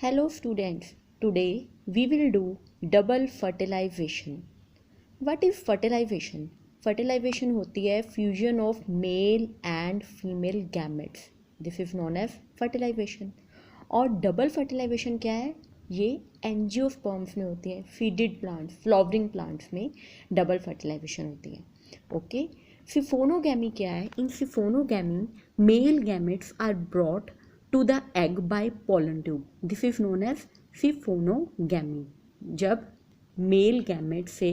Hello students, today we will do double fertilization. What is fertilization? Fertilization होती है fusion of male and female gametes. This is known as fertilization. और double fertilization क्या है? ये angiosperms में होती है, फीडेड प्लांट्स, फ्लावरिंग प्लांट्स में डबल फर्टिलाइजेशन होती है. ओके. सिफोनोगैमी क्या है? In siphonogamy male gametes are brought to the egg by pollen tube. This is known as siphonogamy. जब male gametes से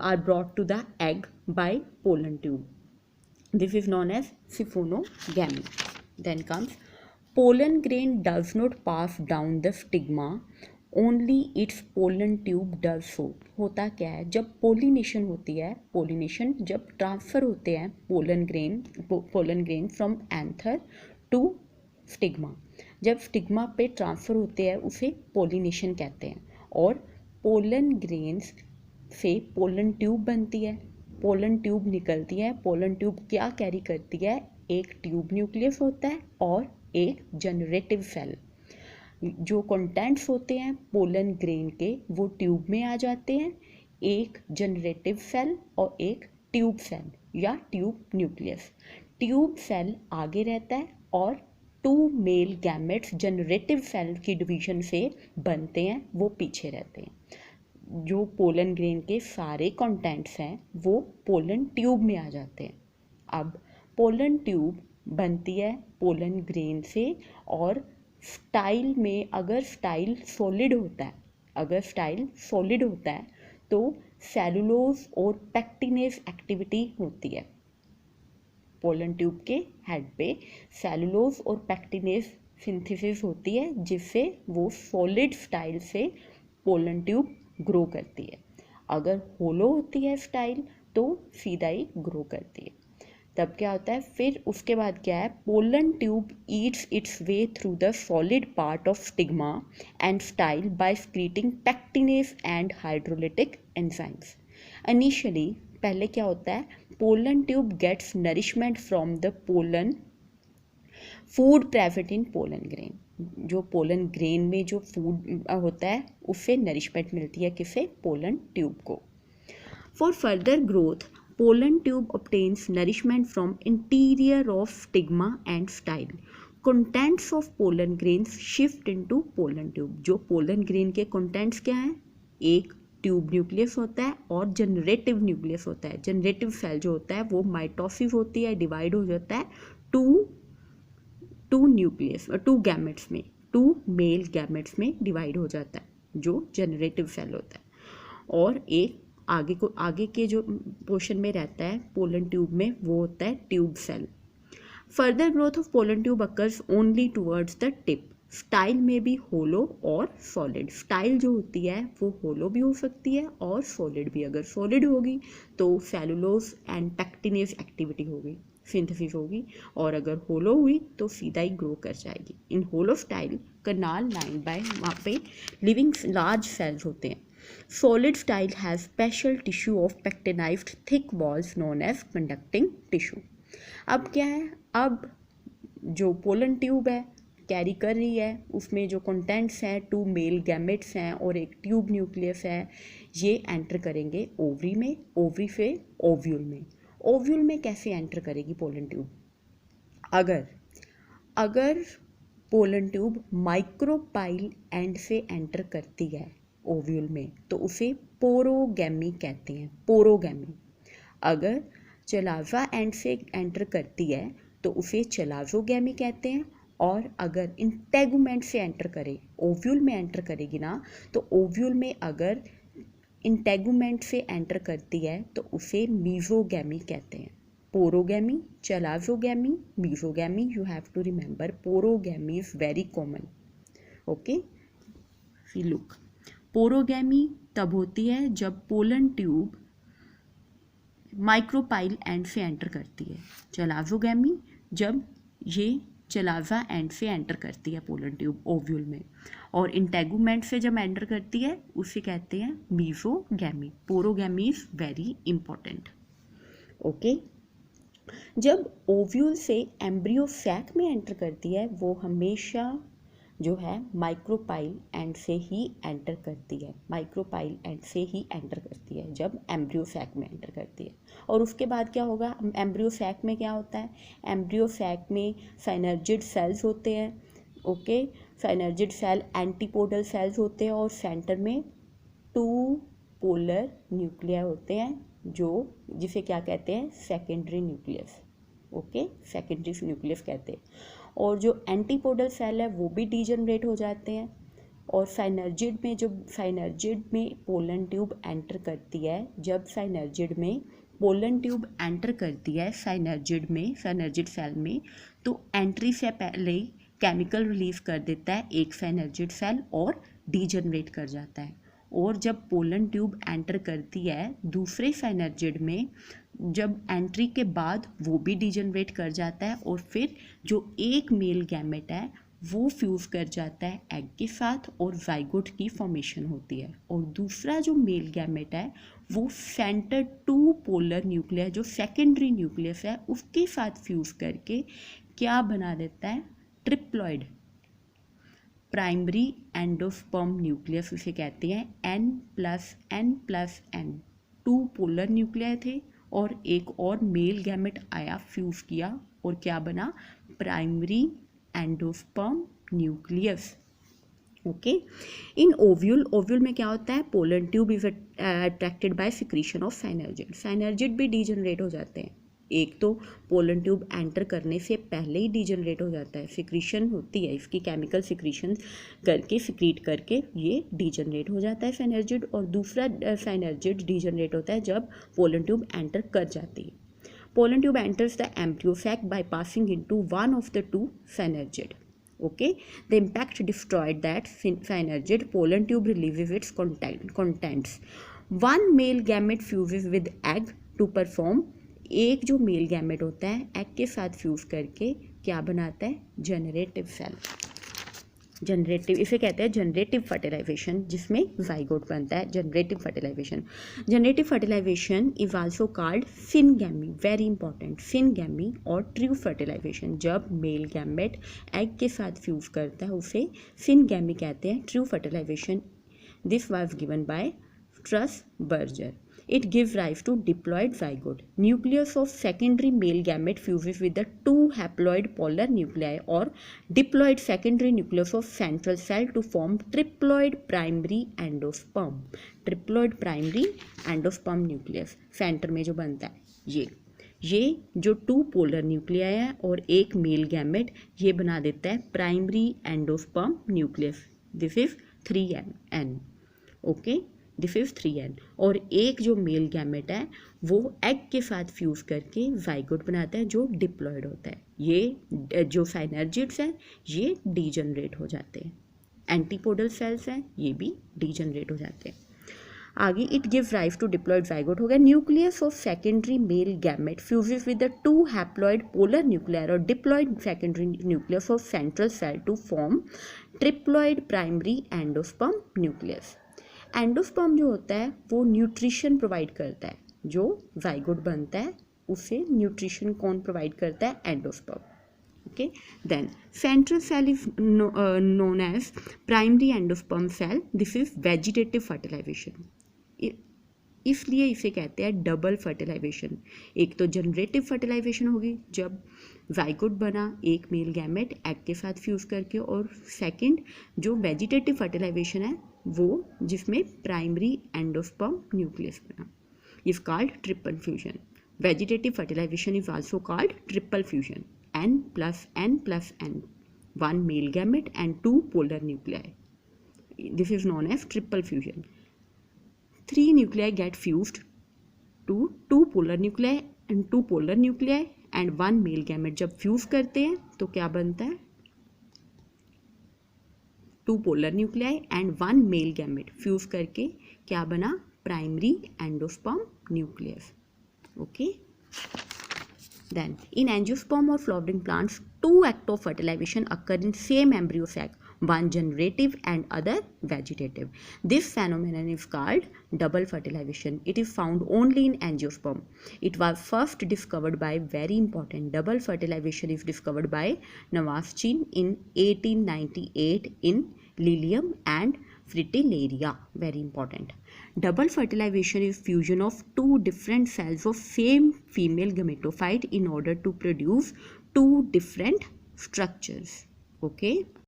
are brought to the egg by pollen tube. This is known as siphonogamy. Then comes pollen grain does not pass down the stigma. Only its pollen tube does so. होता क्या है? जब pollination होती है, pollination जब transfer होते हैं pollen grain from anther to stigma, जब स्टिग्मा पे ट्रांसफ़र होते हैं उसे पोलिनेशन कहते हैं. और पोलन ग्रेन्स से पोलन ट्यूब बनती है, पोलन ट्यूब निकलती है. पोलन ट्यूब क्या कैरी करती है? एक ट्यूब न्यूक्लियस होता है और एक जनरेटिव सेल. जो कंटेंट्स होते हैं पोलन ग्रेन के वो ट्यूब में आ जाते हैं, एक जनरेटिव सेल और एक ट्यूब सेल या ट्यूब न्यूक्लियस. ट्यूब सेल आगे रहता है और two male gametes generative cell की डिवीजन से बनते हैं, वो पीछे रहते हैं. जो पोलन ग्रेन के सारे कंटेंट्स हैं वो पोलन ट्यूब में आ जाते हैं. अब पोलन ट्यूब बनती है पोलन ग्रेन से. और स्टाइल में अगर स्टाइल सॉलिड होता है तो सेलुलोज और पैक्टिनेज एक्टिविटी होती है. पोलन ट्यूब के हेड पे सेलुलोज और पैक्टिनेज सिंथेसिस होती है जिससे वो सॉलिड स्टाइल से पोलन ट्यूब ग्रो करती है. अगर होलो होती है स्टाइल तो सीधा ही ग्रो करती है. तब क्या होता है? फिर उसके बाद क्या है? Pollen tube eats its way through the solid part of stigma and style by secreting pectinase and hydrolytic enzymes. Initially पहले क्या होता है? Pollen tube gets nourishment from the pollen food present in pollen grain. जो pollen grain में जो food होता है उससे नरिशमेंट मिलती है. किसे? पोलन ट्यूब को. For further growth pollen tube obtains nourishment from interior of stigma and style. Contents of pollen grains shift into pollen tube. जो पोलन ग्रेन के कंटेंट्स क्या हैं? एक ट्यूब न्यूक्लियस होता है और जनरेटिव न्यूक्लियस होता है. जनरेटिव सेल जो होता है वो माइटोसिस होती है, डिवाइड हो जाता है टू गैमेट्स में, टू मेल गैमेट्स में डिवाइड हो जाता है जो जनरेटिव सेल होता है. और एक आगे के जो पोर्शन में रहता है पोलन ट्यूब में वो होता है tube cell. Further growth of pollen tube occurs only towards the tip. Style में भी होलो और सॉलिड. स्टाइल जो होती है वो होलो भी हो सकती है और सॉलिड भी. अगर सॉलिड होगी तो सेलुलोज एंड पैक्टिनेज एक्टिविटी होगी, सिंथेसिस होगी. और अगर होलो हुई तो सीधा ही ग्रो कर जाएगी. इन होलो स्टाइल कनाल लाइन बाय वहाँ पे लिविंग लार्ज सेल्स होते हैं. Solid style has special tissue of pectinized thick walls known as conducting tissue. अब क्या है? अब जो पोलन ट्यूब है कैरी कर रही है उसमें जो कंटेंट्स हैं टू मेल गैमेट्स हैं और एक ट्यूब न्यूक्लियस है, ये एंटर करेंगे ओवरी में, ओवरी से ओव्यूल में. ओव्यूल में कैसे एंटर करेगी पोलन ट्यूब? अगर पोलन ट्यूब माइक्रोपाइल एंड से एंटर करती है ओव्यूल में तो उसे पोरोगैमी कहते हैं. पोरोगैमी. अगर चलाजा एंड से एंटर करती है तो उसे चलाजोगैमी कहते हैं. और अगर इंटेगुमेंट से एंटर करे, ओव्यूल में एंटर करेगी ना, तो ओव्यूल में अगर इंटेगुमेंट से एंटर करती है तो उसे मीजोगैमी कहते हैं. Porogamy, chalazogamy, mesogamy. You have to remember porogamy is very common. Okay, look. Porogamy तब होती है जब पोलन ट्यूब माइक्रोपाइल एंड से एंटर करती है. चलाजोगैमी जब ये चलाजा एंड से एंटर करती है पोलन ट्यूब ओव्यूल में. और इंटेगुमेंट से जब एंटर करती है उसे कहते हैं mesogamy. पोरोगैमी is very important. Okay. जब ओव्यूल से एम्ब्रियो सैक में एंटर करती है वो हमेशा जो है माइक्रोपाइल एंड से ही एंटर करती है, माइक्रोपाइल एंड से ही एंटर करती है जब एम्ब्रियो सैक में एंटर करती है। और उसके बाद क्या होगा, एम्ब्रियो सैक में क्या होता है, एम्ब्रियो सैक में साइनर्जिड सेल्स होते हैं। Okay, synergid cell antipodal cells होते हैं और सेंटर में 2 पोलर न्यूक्लिया होते हैं, जो जिसे क्या कहते हैं, secondary nucleus. Okay, secondary nucleus कहते हैं। और जो एंटीपोडल सेल है वो भी डीजनरेट हो जाते हैं। और साइनर्जिड में, जब साइनर्जिड में पोलन ट्यूब एंटर करती है, जब साइनर्जिड में पोलन ट्यूब एंटर करती है साइनर्जिड में, साइनर्जिड सेल में, तो एंट्री से पहले ही केमिकल रिलीज कर देता है एक साइनर्जिड सेल और डीजनरेट कर जाता है। और जब पोलन ट्यूब एंटर करती है दूसरे साइनर्जिड में, जब एंट्री के बाद वो भी डीजनरेट कर जाता है और फिर जो एक मेल गैमेट है वो फ्यूज़ कर जाता है एग के साथ और जाइगोट की फॉर्मेशन होती है। और दूसरा जो मेल गैमेट है वो सेंटर 2 पोलर न्यूक्लियस, जो सेकेंडरी न्यूक्लियस है, उसके साथ फ्यूज़ करके क्या बना देता है, ट्रिप्लॉइड प्राइमरी एंडोस्पर्म न्यूक्लियस उसे कहते हैं। N+N+N 2 पोलर न्यूक्लियर थे और एक और मेल गैमेट आया, फ्यूज किया और क्या बना, प्राइमरी एंडोस्पर्म न्यूक्लियस। ओके, इन ओव्यूल, ओव्यूल में क्या होता है, pollen tube is attracted by secretion of साइनर्जिड, साइनर्जिड भी डीजनरेट हो जाते हैं। एक तो पोलन ट्यूब एंटर करने से पहले ही डीजनरेट हो जाता है, सिक्रीशन होती है इसकी, केमिकल सिक्रीशन करके सिक्रीट करके ये डीजनरेट हो जाता है साइनर्जिड। और दूसरा साइनर्जिड डीजनरेट होता है जब पोलन ट्यूब एंटर कर जाती है। Pollen tube enters the embryo sac by passing into one of the 2 synergid. Okay, the impact destroyed that synergid. Pollen tube releases its contents. One male gamete fuses with egg to perform. एक जो male gamete होता है egg के साथ fuse करके क्या बनाता है, जनरेटिव सेल। जनरेटिव, इसे कहते हैं जनरेटिव फर्टिलाइजेशन, जिसमें जाइगोट बनता है, generative fertilization. Generative fertilization is also called syngamy, very important, syngamy और ट्रू फर्टिलाइजेशन। जब मेल गैमेट एग के साथ फ्यूज करता है उसे सिनगैमी कहते हैं, true fertilization. This was given by Strasburger. It gives rise to diploid zygote. Nucleus of secondary male gamete fuses with the 2 haploid polar nuclei or diploid secondary nucleus of central cell to form triploid primary endosperm. Triploid primary endosperm nucleus centre में जो बनता है ये जो 2 polar nuclei है और एक male gamete, ये बना देता है primary endosperm nucleus. This is 3N. Okay, this is 3N. और एक जो मेल गैमेट है वो एग के साथ फ्यूज करके जाइगोट बनाता है जो डिप्लॉयड होता है. ये जो साइनर्जिड्स हैं ये डीजनरेट हो जाते हैं. एंटीपोडल सेल्स हैं ये भी डीजनरेट हो जाते हैं. आगे it give rise to diploid zygote हो गया. Nucleus of secondary male gamete fuses with the 2 haploid polar nuclear और diploid secondary nucleus of central cell to form triploid primary endosperm nucleus. Endosperm जो होता है वो न्यूट्रिशन प्रोवाइड करता है. जो जाइगोट बनता है उसे न्यूट्रिशन कौन प्रोवाइड करता है, endosperm. Okay, then central cell is known as primary endosperm cell. This is vegetative fertilization, इसलिए इसे कहते हैं डबल फर्टिलाइजेशन. एक तो जनरेटिव फर्टिलाइजेशन होगी जब जाइगोट बना एक मेल गैमेट एग के साथ फ्यूज करके, और सेकंड जो वेजिटेटिव फर्टिलाइजेशन है वो जिसमें प्राइमरी एंडोस्पर्म न्यूक्लियस बना, is called triple fusion. Vegetative fertilization is also called triple fusion. N+N+N, 1 male gamete and 2 polar nuclei. This is known as triple fusion. 3 nuclei get fused to 2 polar nuclei and 2 polar nuclei and 1 male gamete. जब fuse करते हैं तो क्या बनता है, 2 polar nuclei and 1 male gamete. Fuse करके क्या बना, primary endosperm nucleus. Okay, then in angiosperm or flowering plants 2 acts of fertilization occur in same embryo sac. one generative and other vegetative. This phenomenon is called double fertilization. It is found only in angiosperm. It was first discovered by, very important, double fertilization is discovered by Navaschin in 1898 in Lilium and Fritillaria. Very important. Double fertilization is fusion of two different cells of same female gametophyte in order to produce two different structures. Okay.